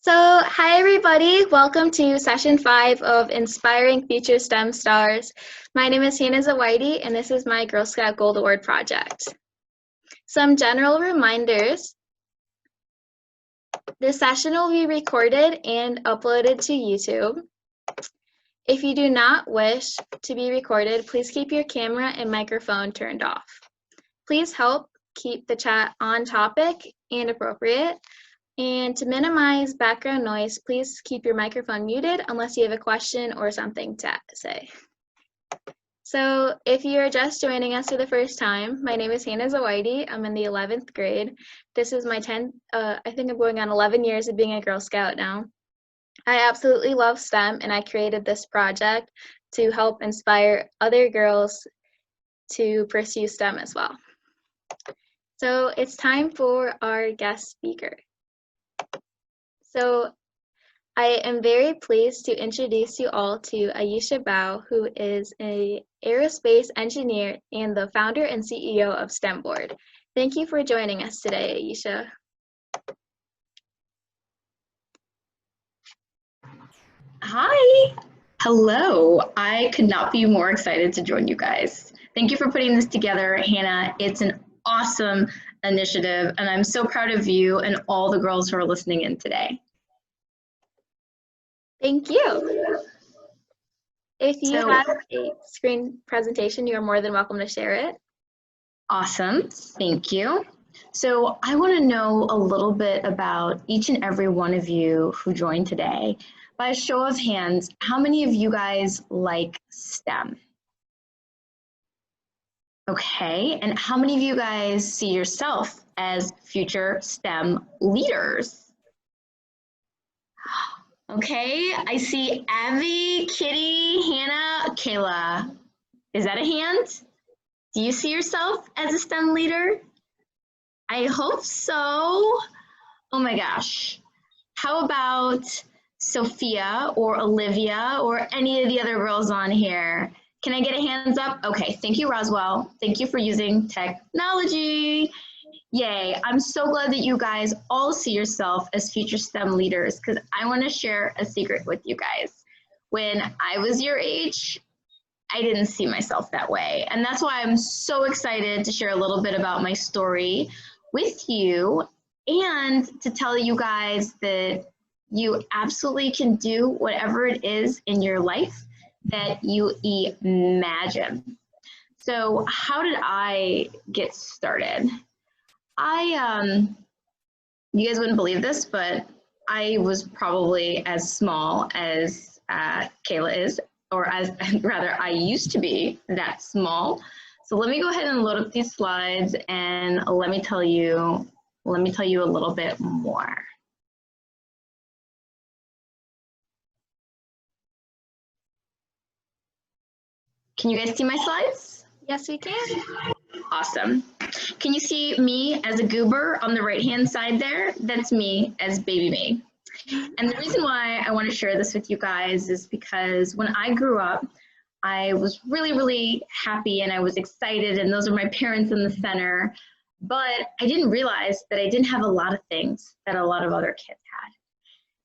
Hi everybody, welcome to session 5 of Inspiring Future STEM Stars. My name is Zawaideh and this is my Girl Scout Gold Award project. Some general reminders. This session will be recorded and uploaded to YouTube. If you do not wish to be recorded, please keep your camera and microphone turned off. Please help keep the chat on topic and appropriate. And to minimize background noise, please keep your microphone muted unless you have a question or something to say. So if you're just joining us for the first time, my name is Zawaideh. I'm in the 11th grade. This is my 10th, I think I'm going on 11 years of being a Girl Scout now. I absolutely love STEM and I created this project to help inspire other girls to pursue STEM as well. So it's time for our guest speaker. So I am very pleased to introduce you all to Aisha Bowe, who is an aerospace engineer and the founder and CEO of STEMBoard. Thank you for joining us today, Aisha. Hi. Hello. I could not be more excited to join you guys. Thank you for putting this together, Hannah. It's an awesome initiative, and I'm so proud of you and all the girls who are listening in today. Thank you. If you have a screen presentation, you are more than welcome to share it. Awesome. Thank you. So I want to know a little bit about each and every one of you who joined today. By a show of hands, how many of you guys like STEM? Okay, and how many of you guys see yourself as future STEM leaders? Okay, I see Abby, Kitty, Hannah, Kayla. Is that a hand? Do you see yourself as a STEM leader? I hope so. Oh my gosh. How about Sophia or Olivia or any of the other girls on here? Can I get a hands up? Okay, thank you, Roswell. Thank you for using technology. Yay, I'm so glad that you guys all see yourself as future STEM leaders because I want to share a secret with you guys. When I was your age, I didn't see myself that way. And that's why I'm so excited to share a little bit about my story with you and to tell you guys that you absolutely can do whatever it is in your life that you imagine. So how did I get started? You guys wouldn't believe this, but I was probably as small as Kayla is, or as rather I used to be that small. So let me go ahead and load up these slides and let me tell you a little bit more. Can you guys see my slides? Yes, we can. Awesome. Can you see me as a goober on the right-hand side there? That's me as baby me. And the reason why I want to share this with you guys is because when I grew up, I was really, really happy and I was excited, and those are my parents in the center, but I didn't realize that I didn't have a lot of things that a lot of other kids had.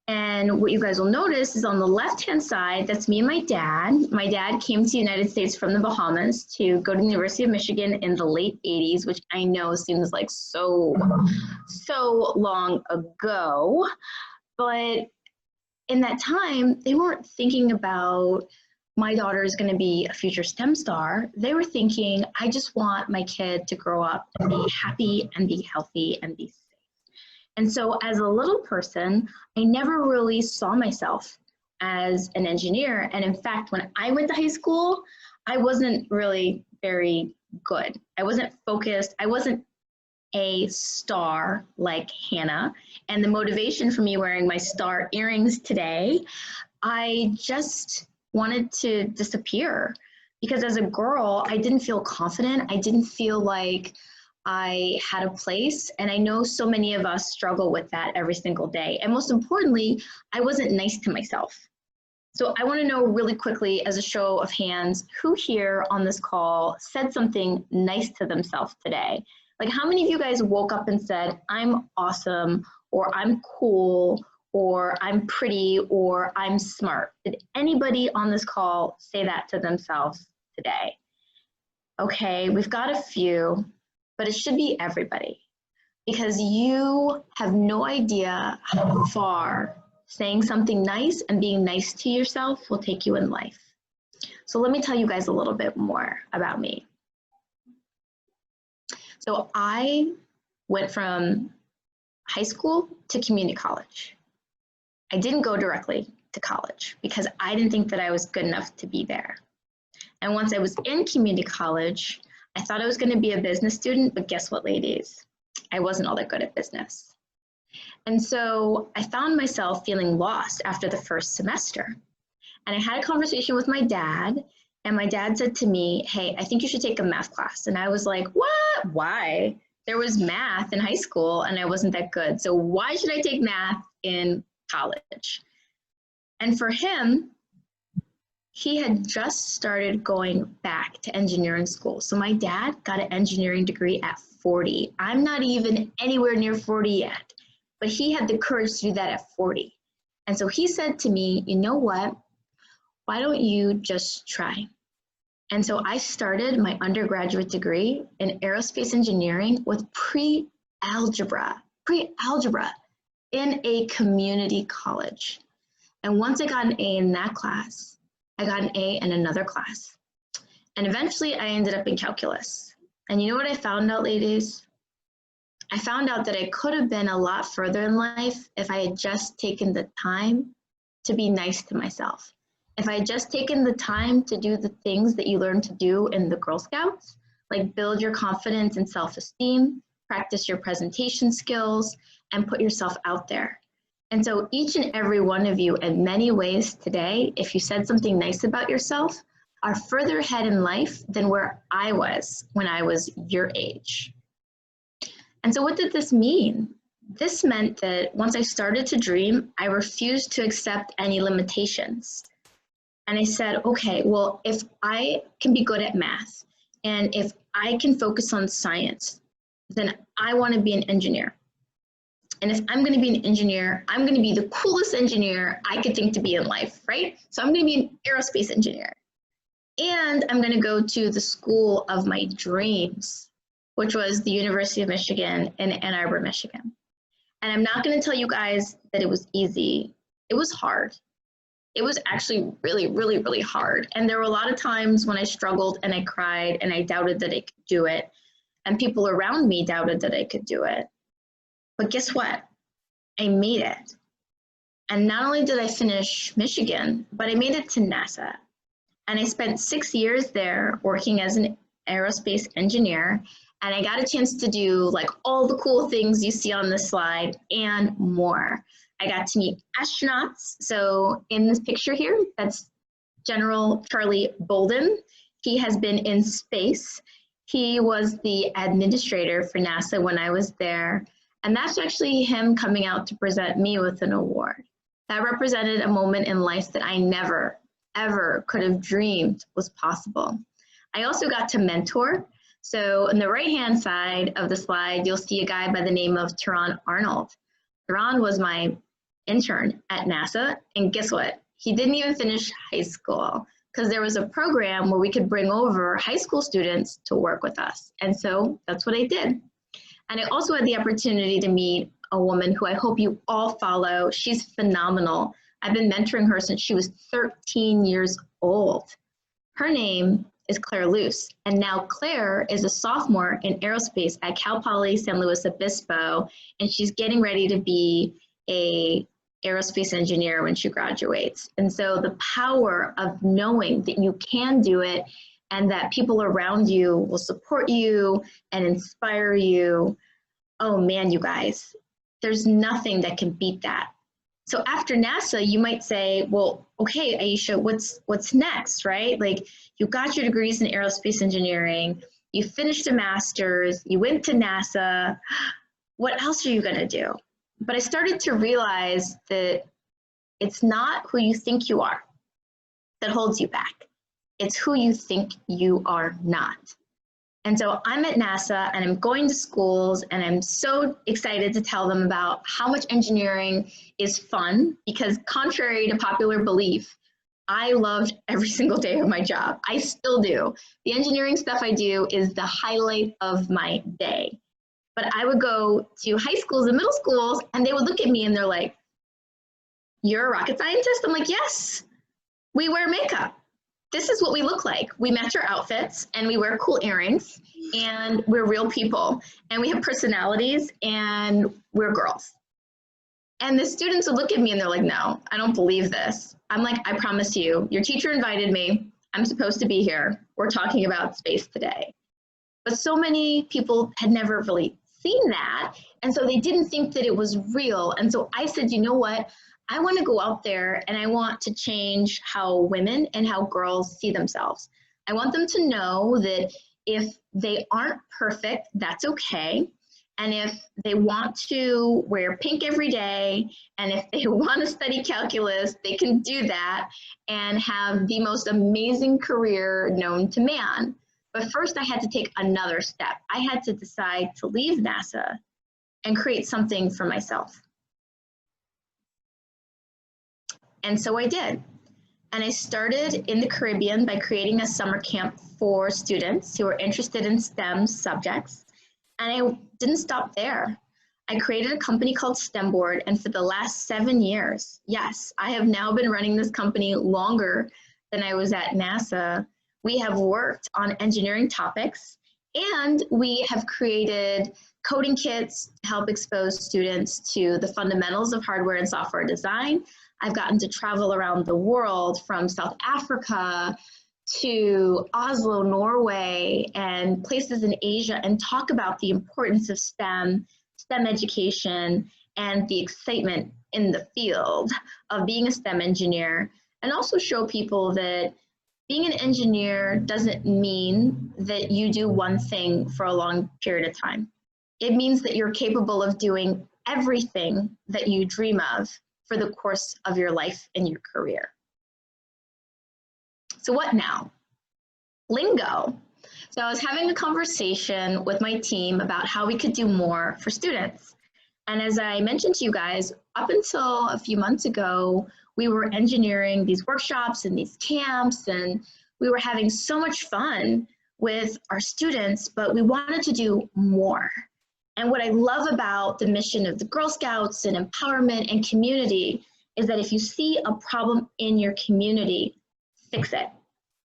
And what you guys will notice is on the left-hand side, that's me and my dad. My dad came to the United States from the Bahamas to go to the University of Michigan in the late 80s, which I know seems like so long ago. But in that time, they weren't thinking about my daughter is going to be a future STEM star. They were thinking, I just want my kid to grow up and be happy and be healthy and be safe. And so as a little person, I never really saw myself as an engineer. And in fact, when I went to high school, I wasn't really very good. I wasn't focused. I wasn't a star like Hannah. And the motivation for me wearing my star earrings today, I just wanted to disappear because as a girl, I didn't feel confident. I didn't feel like I had a place, and I know so many of us struggle with that every single day. And most importantly, I wasn't nice to myself. So I want to know really quickly, as a show of hands, who here on this call said something nice to themselves today? Like, how many of you guys woke up and said, I'm awesome, or I'm cool, or I'm pretty, or I'm smart. Did anybody on this call say that to themselves today? Okay, we've got a few, but it should be everybody, because you have no idea how far saying something nice and being nice to yourself will take you in life. So let me tell you guys a little bit more about me. So I went from high school to community college. I didn't go directly to college because I didn't think that I was good enough to be there. And once I was in community college, I thought I was going to be a business student, but guess what, ladies? I wasn't all that good at business. And so I found myself feeling lost after the first semester. And I had a conversation with my dad, and my dad said to me, hey, I think you should take a math class. And I was like, what? Why? There was math in high school and I wasn't that good. So why should I take math in college? And for him, he had just started going back to engineering school. So my dad got an engineering degree at 40. I'm not even anywhere near 40 yet, but he had the courage to do that at 40. And so he said to me, you know what? Why don't you just try? And so I started my undergraduate degree in aerospace engineering with pre-algebra in a community college. And once I got an A in that class, I got an A in another class. And eventually I ended up in calculus. And you know what I found out, ladies? I found out that I could have been a lot further in life if I had just taken the time to be nice to myself. If I had just taken the time to do the things that you learn to do in the Girl Scouts, like build your confidence and self-esteem, practice your presentation skills, and put yourself out there. And so each and every one of you, in many ways today, if you said something nice about yourself, are further ahead in life than where I was when I was your age. And so what did this mean? This meant that once I started to dream, I refused to accept any limitations. And I said, okay, well, if I can be good at math and if I can focus on science, then I want to be an engineer. And if I'm going to be an engineer, I'm going to be the coolest engineer I could think to be in life, right? So I'm going to be an aerospace engineer. And I'm going to go to the school of my dreams, which was the University of Michigan in Ann Arbor, Michigan. And I'm not going to tell you guys that it was easy. It was hard. It was actually really, really, really hard. And there were a lot of times when I struggled and I cried and I doubted that I could do it. And people around me doubted that I could do it. But guess what? I made it. And not only did I finish Michigan, but I made it to NASA. And I spent 6 years there working as an aerospace engineer. And I got a chance to do like all the cool things you see on this slide and more. I got to meet astronauts. So in this picture here, that's General Charlie Bolden. He has been in space. He was the administrator for NASA when I was there. And that's actually him coming out to present me with an award. That represented a moment in life that I never, ever could have dreamed was possible. I also got to mentor. So on the right-hand side of the slide, you'll see a guy by the name of Teron Arnold. Teron was my intern at NASA, and guess what? He didn't even finish high school because there was a program where we could bring over high school students to work with us. And so that's what I did. And I also had the opportunity to meet a woman who I hope you all follow. She's phenomenal. I've been mentoring her since she was 13 years old. Her name is Claire Luce, and now Claire is a sophomore in aerospace at Cal Poly San Luis Obispo, and she's getting ready to be a aerospace engineer when she graduates. And so the power of knowing that you can do it and that people around you will support you and inspire you, oh man, you guys, there's nothing that can beat that. So after NASA, you might say, well, okay, Aisha, what's next, right? Like you got your degrees in aerospace engineering, you finished a master's, you went to NASA, what else are you gonna do? But I started to realize that it's not who you think you are that holds you back. It's who you think you are not. And so I'm at NASA and I'm going to schools and I'm so excited to tell them about how much engineering is fun, because contrary to popular belief, I loved every single day of my job. I still do. The engineering stuff I do is the highlight of my day. But I would go to high schools and middle schools and they would look at me and they're like, "You're a rocket scientist?" I'm like, "Yes, we wear makeup. This is what we look like. We match our outfits and we wear cool earrings and we're real people and we have personalities and we're girls." And the students would look at me and they're like, "No, I don't believe this." I'm like, "I promise you, your teacher invited me. I'm supposed to be here. We're talking about space today." But so many people had never really seen that. And so they didn't think that it was real. And so I said, you know what? I want to go out there and I want to change how women and how girls see themselves. I want them to know that if they aren't perfect, that's okay. And if they want to wear pink every day, and if they want to study calculus, they can do that and have the most amazing career known to man. But first I had to take another step. I had to decide to leave NASA and create something for myself. And so I did. And I started in the Caribbean by creating a summer camp for students who were interested in STEM subjects. And I didn't stop there. I created a company called STEMBoard, and for the last 7 years, yes, I have now been running this company longer than I was at NASA. We have worked on engineering topics, and we have created coding kits to help expose students to the fundamentals of hardware and software design. I've gotten to travel around the world, from South Africa to Oslo, Norway, and places in Asia, and talk about the importance of STEM education, and the excitement in the field of being a STEM engineer, and also show people that being an engineer doesn't mean that you do one thing for a long period of time. It means that you're capable of doing everything that you dream of for the course of your life and your career. So what now? Lingo. So I was having a conversation with my team about how we could do more for students. And as I mentioned to you guys, up until a few months ago, we were engineering these workshops and these camps, and we were having so much fun with our students, but we wanted to do more. And what I love about the mission of the Girl Scouts and empowerment and community is that if you see a problem in your community, fix it.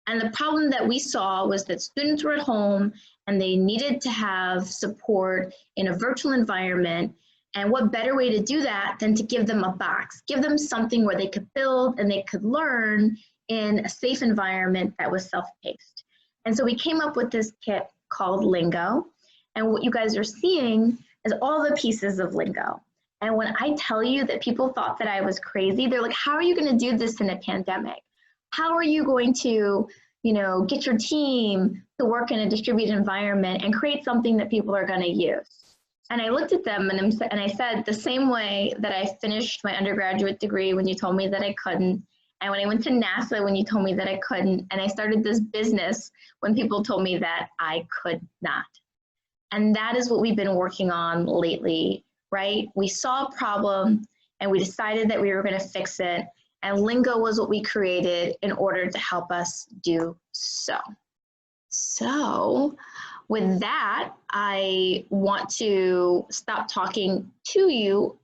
And the problem that we saw was that students were at home and they needed to have support in a virtual environment. And what better way to do that than to give them a box, give them something where they could build and they could learn in a safe environment that was self-paced. And so we came up with this kit called Lingo. And what you guys are seeing is all the pieces of Lingo. And when I tell you that people thought that I was crazy, they're like, how are you going to do this in a pandemic? How are you going to, get your team to work in a distributed environment and create something that people are going to use? And I looked at them and I said, the same way that I finished my undergraduate degree when you told me that I couldn't, and when I went to NASA when you told me that I couldn't, and I started this business when people told me that I could not. And that is what we've been working on lately, right? We saw a problem and we decided that we were going to fix it. And Lingo was what we created in order to help us do so. So with that, I want to stop talking to you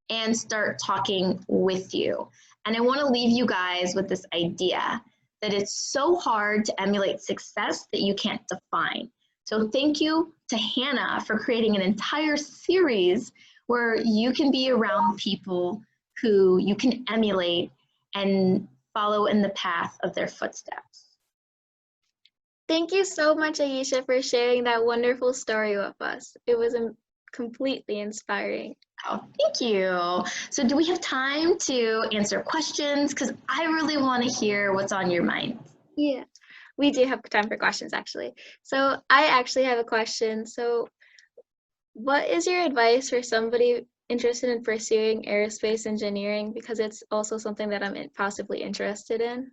and start talking with you. And I want to leave you guys with this idea that it's so hard to emulate success that you can't define. So thank you to Hannah for creating an entire series where you can be around people who you can emulate and follow in the path of their footsteps. Thank you so much, Aisha, for sharing that wonderful story with us. It was completely inspiring. Oh, thank you. So do we have time to answer questions? Because I really want to hear what's on your mind. Yeah, we do have time for questions, actually. So I actually have a question. So what is your advice for somebody interested in pursuing aerospace engineering? Because it's also something that I'm possibly interested in.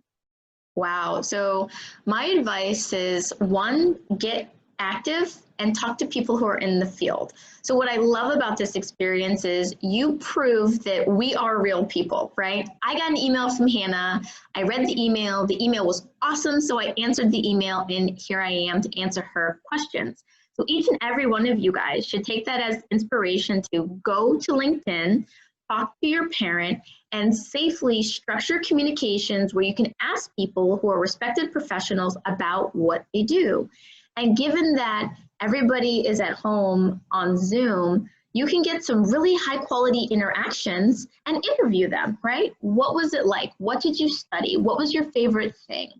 Wow. So my advice is, one, get active, and talk to people who are in the field. So what I love about this experience is you prove that we are real people, right? I got an email from Hannah. I read the email. The email was awesome, so I answered the email, and here I am to answer her questions. So each and every one of you guys should take that as inspiration to go to LinkedIn, talk to your parent, and safely structure communications where you can ask people who are respected professionals about what they do. And given that everybody is at home on Zoom, you can get some really high quality interactions and interview them, right? What was it like? What did you study? What was your favorite thing?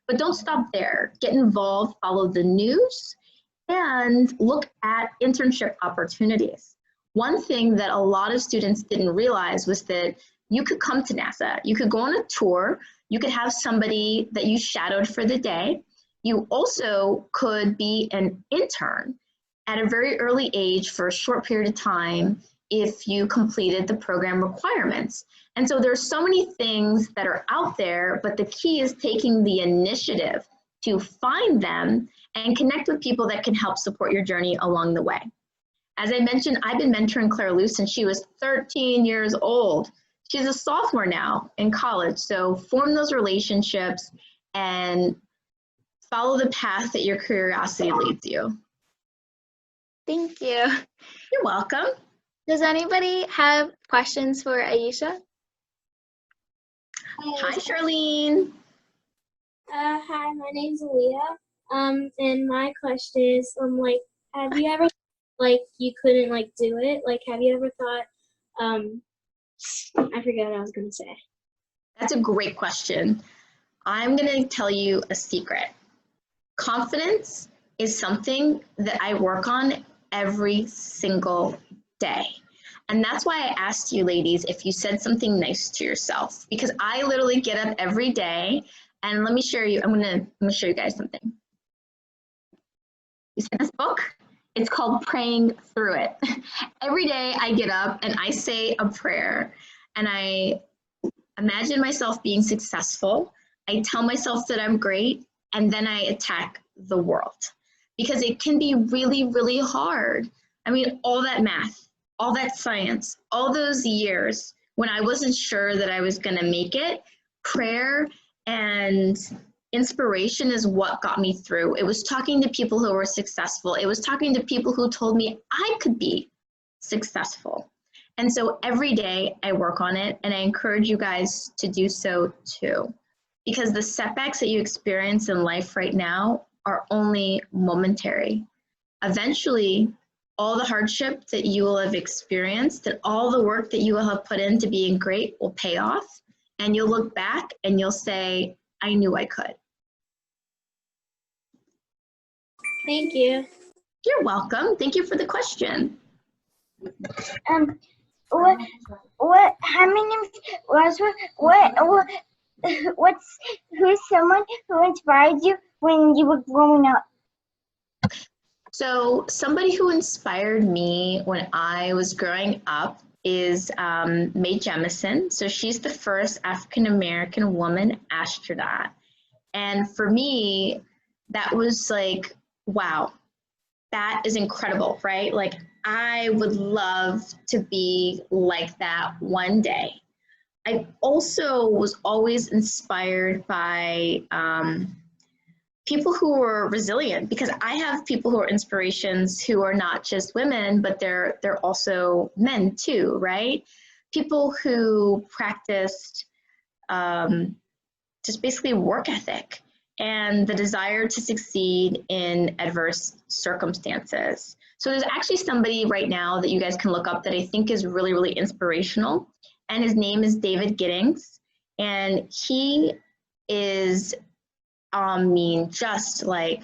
But don't stop there. Get involved, follow the news, and look at internship opportunities. One thing that a lot of students didn't realize was that you could come to NASA, you could go on a tour, you could have somebody that you shadowed for the day. You also could be an intern at a very early age for a short period of time if you completed the program requirements. And so there's so many things that are out there, but the key is taking the initiative to find them and connect with people that can help support your journey along the way. As I mentioned, I've been mentoring Claire Lou since she was 13 years old. She's a sophomore now in college, so form those relationships and follow the path that your curiosity leads you. Thank you. You're welcome. Does anybody have questions for Aisha? Hi, Charlene. Hi, my name's Aaliyah. And my question is, like, have you ever, like, you couldn't, like, do it? Like, have you ever thought, I forget what I was going to say. That's a great question. I'm going to tell you a secret. Confidence is something that I work on every single day. And that's why I asked you ladies if you said something nice to yourself, because I literally get up every day and let me show you, I'm gonna show you guys something. You see this book? It's called Praying Through It. Every day I get up and I say a prayer and I imagine myself being successful. I tell myself that I'm great, and then I attack the world because it can be really, really hard. I mean, all that math, all that science, all those years when I wasn't sure that I was going to make it, prayer and inspiration is what got me through. It was talking to people who were successful. It was talking to people who told me I could be successful. And so every day I work on it, and I encourage you guys to do so too. Because the setbacks that you experience in life right now are only momentary. Eventually, all the hardship that you will have experienced and all the work that you will have put into being great will pay off, and you'll look back and you'll say, I knew I could. Thank you. You're welcome. Thank you for the question. How many who's someone who inspired you when you were growing up? So somebody who inspired me when I was growing up is Mae Jemison. So she's the first African-American woman astronaut. And for me, that was like, wow, that is incredible, right? Like, I would love to be like that one day. I also was always inspired by people who were resilient, because I have people who are inspirations who are not just women, but they're also men too, right? People who practiced just basically work ethic and the desire to succeed in adverse circumstances. So there's actually somebody right now that you guys can look up that I think is really, really inspirational. And his name is David Giddings. And he is, just like,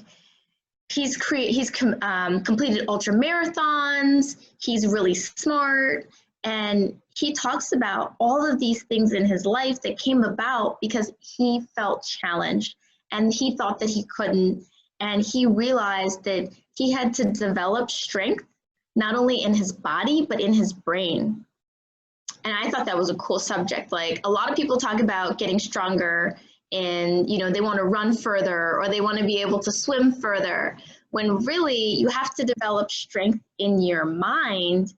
he's completed ultra marathons, he's really smart, and he talks about all of these things in his life that came about because he felt challenged and he thought that he couldn't, and he realized that he had to develop strength not only in his body but in his brain. And I thought that was a cool subject. Like, a lot of people talk about getting stronger and, you know, they want to run further or they want to be able to swim further. when really you have to develop strength in your mind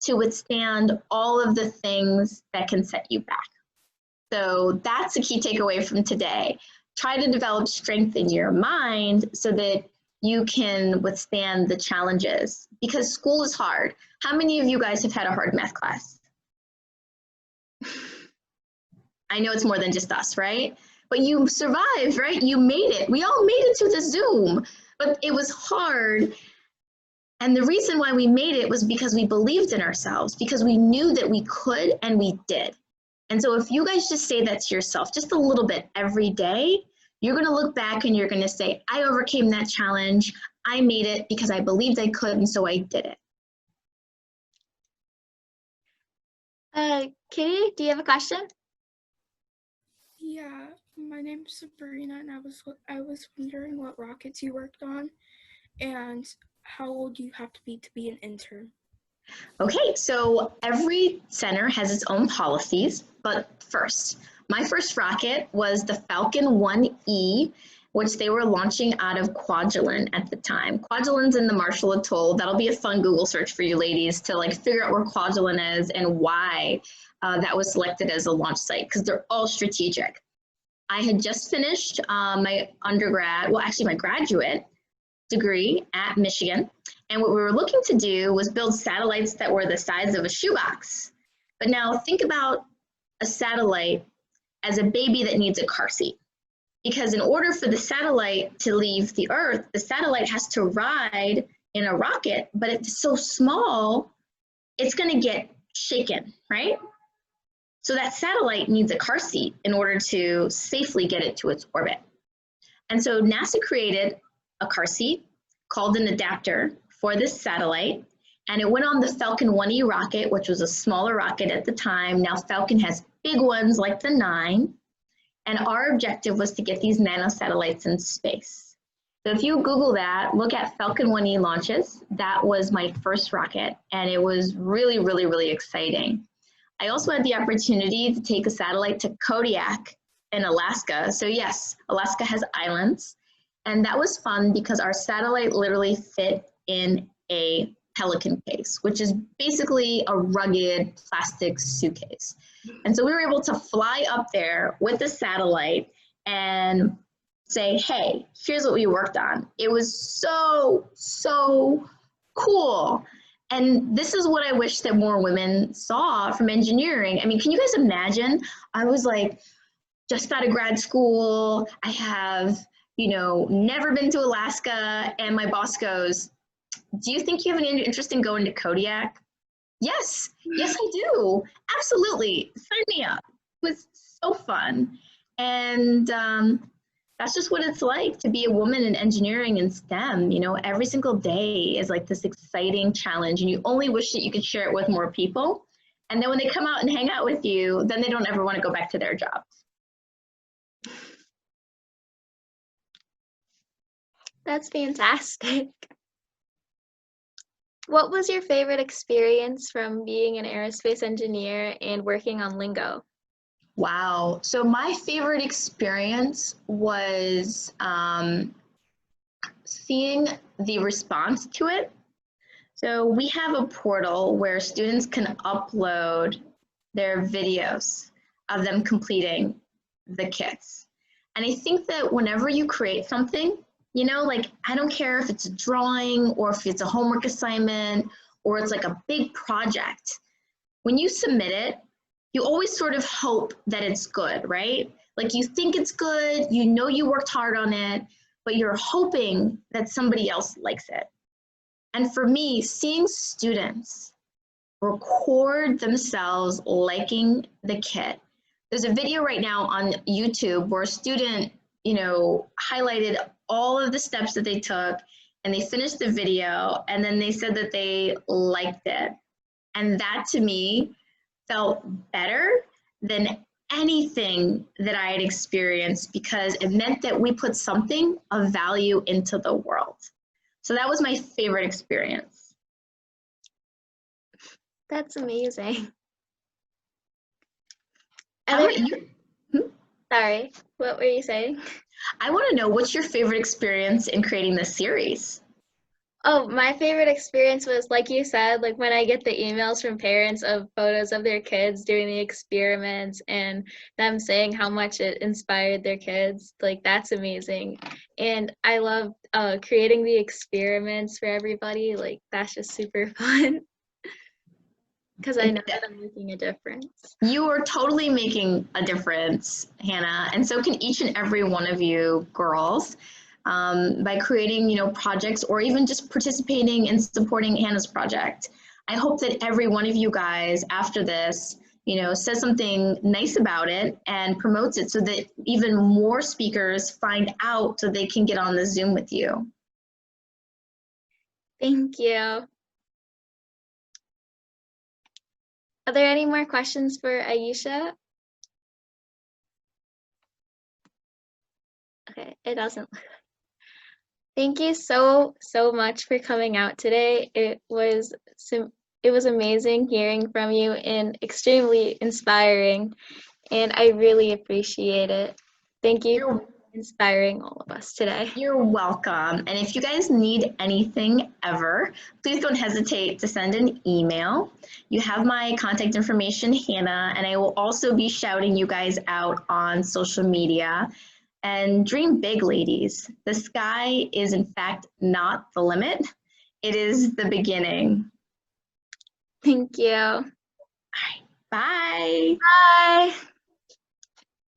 to withstand all of the things that can set you back. So that's a key takeaway from today. Try to develop strength in your mind so that you can withstand the challenges, because school is hard. How many of you guys have had a hard math class? I know it's more than just us, right? But you survived, right? You made it. We all made it to the Zoom, but it was hard. And the reason why we made it was because we believed in ourselves, because we knew that we could, and we did. And so if you guys just say that to yourself just a little bit every day, you're going to look back and you're going to say, I overcame that challenge. I made it because I believed I could, and so I did it. Kitty, do you have a question? Yeah, my name's Sabrina, and I was wondering what rockets you worked on, and how old you have to be an intern. Okay, so every center has its own policies, but first, my first rocket was the Falcon 1E, which they were launching out of Kwajalein at the time. Kwajalein's in the Marshall Atoll. That'll be a fun Google search for you ladies to like figure out where Kwajalein is and why that was selected as a launch site, because they're all strategic. I had just finished my undergrad, well, actually my graduate degree at Michigan. And what we were looking to do was build satellites that were the size of a shoebox. But now think about a satellite as a baby that needs a car seat. Because in order for the satellite to leave the Earth, the satellite has to ride in a rocket, but it's so small, it's going to get shaken, right? So that satellite needs a car seat in order to safely get it to its orbit. And so NASA created a car seat called an adapter for this satellite, and it went on the Falcon 1E rocket, which was a smaller rocket at the time. Now Falcon has big ones like the 9, and our objective was to get these nanosatellites in space. So if you Google that, look at Falcon 1E launches, that was my first rocket, and it was really, really, really exciting. I also had the opportunity to take a satellite to Kodiak in Alaska. So yes, Alaska has islands, and that was fun because our satellite literally fit in a pelican case, which is basically a rugged plastic suitcase. And so we were able to fly up there with the satellite and say, hey, here's what we worked on. It was so, so cool. And this is what I wish that more women saw from engineering. I mean, can you guys imagine? I was like, just out of grad school, I have, never been to Alaska, and my boss goes, do you think you have any interest in going to Kodiak? Yes, yes I do, absolutely, sign me up. It was so fun. And that's just what it's like to be a woman in engineering and STEM. Every single day is like this exciting challenge, and you only wish that you could share it with more people. And then when they come out and hang out with you, then they don't ever want to go back to their jobs. That's fantastic. What was your favorite experience from being an aerospace engineer and working on Lingo? Wow. So my favorite experience was seeing the response to it. So we have a portal where students can upload their videos of them completing the kits. And I think that whenever you create something, I don't care if it's a drawing or if it's a homework assignment or it's like a big project. When you submit it, you always sort of hope that it's good, right? Like you think it's good, you worked hard on it, but you're hoping that somebody else likes it. And for me, seeing students record themselves liking the kit. There's a video right now on YouTube where a student, highlighted all of the steps that they took, and they finished the video, and then they said that they liked it. And that to me felt better than anything that I had experienced, because it meant that we put something of value into the world. So that was my favorite experience. That's amazing. How about you? Sorry, what were you saying? I want to know, what's your favorite experience in creating this series? Oh, my favorite experience was, like you said, like when I get the emails from parents of photos of their kids doing the experiments and them saying how much it inspired their kids. Like, that's amazing. And I love creating the experiments for everybody. Like, that's just super fun because I know that I'm making a difference. You are totally making a difference, Hannah, and so can each and every one of you girls. By creating, projects or even just participating and supporting Hannah's project. I hope that every one of you guys after this, says something nice about it and promotes it so that even more speakers find out so they can get on the Zoom with you. Thank you. Are there any more questions for Aisha? Okay, it doesn't. Thank you so much for coming out today. It was amazing hearing from you and extremely inspiring, and I really appreciate it. Thank you for inspiring all of us today. You're welcome. And if you guys need anything ever, please don't hesitate to send an email. You have my contact information, Hannah, and I will also be shouting you guys out on social media. And dream big, ladies. The sky is in fact not the limit. It is the beginning. Thank you. All right. Bye. Bye.